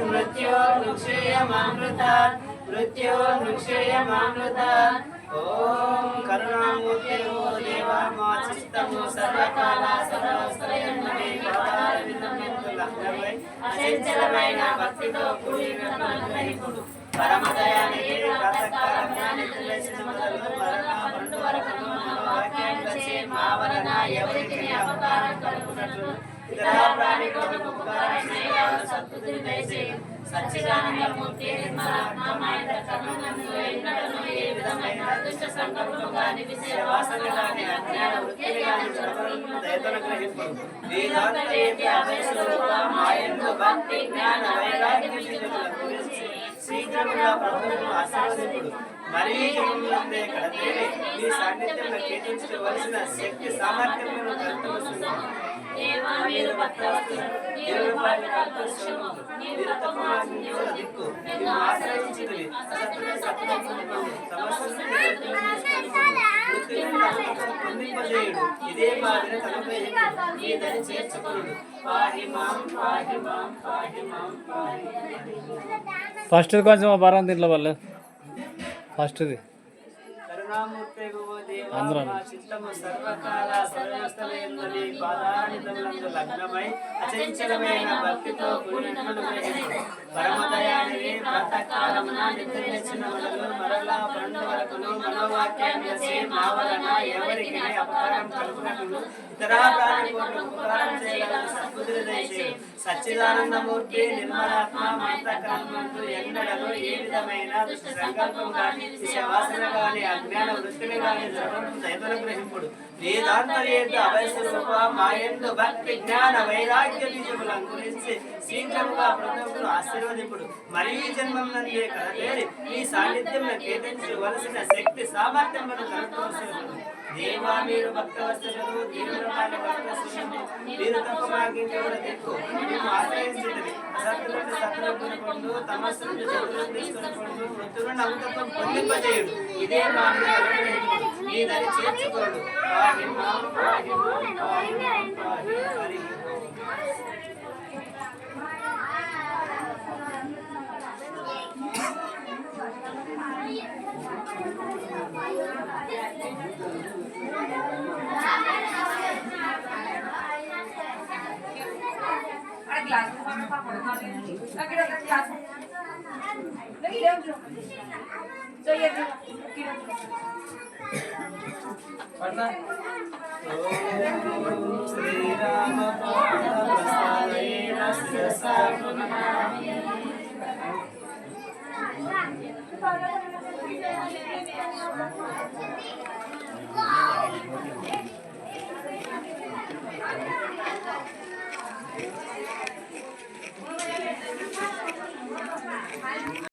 मृत्योर्मुक्षेयमामृतात् मृत्योर्मुक्षेयमामृतात् ॐ करुणामूर्ते वो देवा मा चित्तमो सर्वकाला सर्वस्त्रयन्मने పాదారవిందమెందులందరై అచంచలమైన భక్తితో కూడిన నన్ను పరమదయానికి ప్రాతకాలమున నిద్రలేచిన మొదలు మరణ పండు వరకు వాక్యాన్నిచే మా వలన ఎవరికి అపకారం కలుగునట్లు ఇతర ప్రాణికులకు ఉపకారం చేయాలని సద్బుద్ధిని దయచేయి. సచ్చిదానందమూర్తి నిర్మలాత్మ మహేంద్ర కరుణను ఎన్నడను ఏ విధమైన దుష్ట సంకల్పం గాని విషయ వాసన గాని అజ్ఞాన వృత్తిని గాని జరగలను దయతోను గ్రహింపుడు. వేదాంతయేతి అభయస్వరూప మాయందు భక్తి జ్ఞాన వైరాగ్య విషయములను గురించి శీఘ్రముగా ప్రభువును ఆశీర్వదింపుడు. మరీ జన్మలందే కడతేరి మీ సాన్నిధ్యంలో కేటించవలసిన శక్తి సామర్థ్యములను కలుగుతున్నారు. మీరు దిక్కు మీరు ఆశ్రయించినవి పొందింపజేయుడు. ఇదే మాదిరి తనపై ఈ దరి చేర్చుకునుడు. పాహి మాం పాహి మాం పాహి మాం పాహి. ఫస్ట్ కొంచెం భారం దీంట్లో వాళ్ళు ఫస్ట్ది కరుణామూర్తి అందరూ చిత్తము సర్వకాల సర్వస్థలయందుని పాదానితములందు లగ్నమై అచంచలమైన భక్తితో కూడినట్లు పరమదయానివి ప్రాతకాలమున నిద్రించిన మొదలు మరలా పండు వరకును మనోవాక్యాన్ని మా వలన ఎవరికి అపకారం కలుగునట్లు ఇతర ప్రాణికోట్లు ఉపకారం చేయాలని సద్బుద్ధిని దయచేయి. సచ్చిదానందమూర్తి నిర్మలాత్మ మంత్రకాలందు ఎన్నడను ఏ విధమైన దుష్ట సంకల్పం గాని వాసన గాని అజ్ఞాన వృత్తిని గాని జరగడం దైవన గ్రహింపుడు. వేదాంతయేత అభయస్వరూప మాయందు భక్తి జ్ఞాన వైరాగ్య బీజములను గురించి శీఘ్రముగా ప్రభువును ఆశీర్వదింపుడు. మరీ జన్మంలోనే కలదేరి ఈ సాన్నిధ్యంలో కేటాయించవలసిన శక్తి సామర్థ్యములను కలుగవలసినది. దేవా మీరు భక్తవత్సలుడు దీనులమైన భక్తశిష్యులు మీరు తప్ప మాకింకెవరు దిక్కు మేము ఆశ్రయించుటది. అసత్తులను సత్తులను పొందు తమస్సు నుండి చదువులను తీసుకుని పొందు మృత్యులను అమృతం పొందింపజేయుడు. ఇదే మా మీ దరి చేర్చుకోడు. పాహి మాం పాహి మాం పాహి మాం పాహి. హరి శ్రీరామ పాద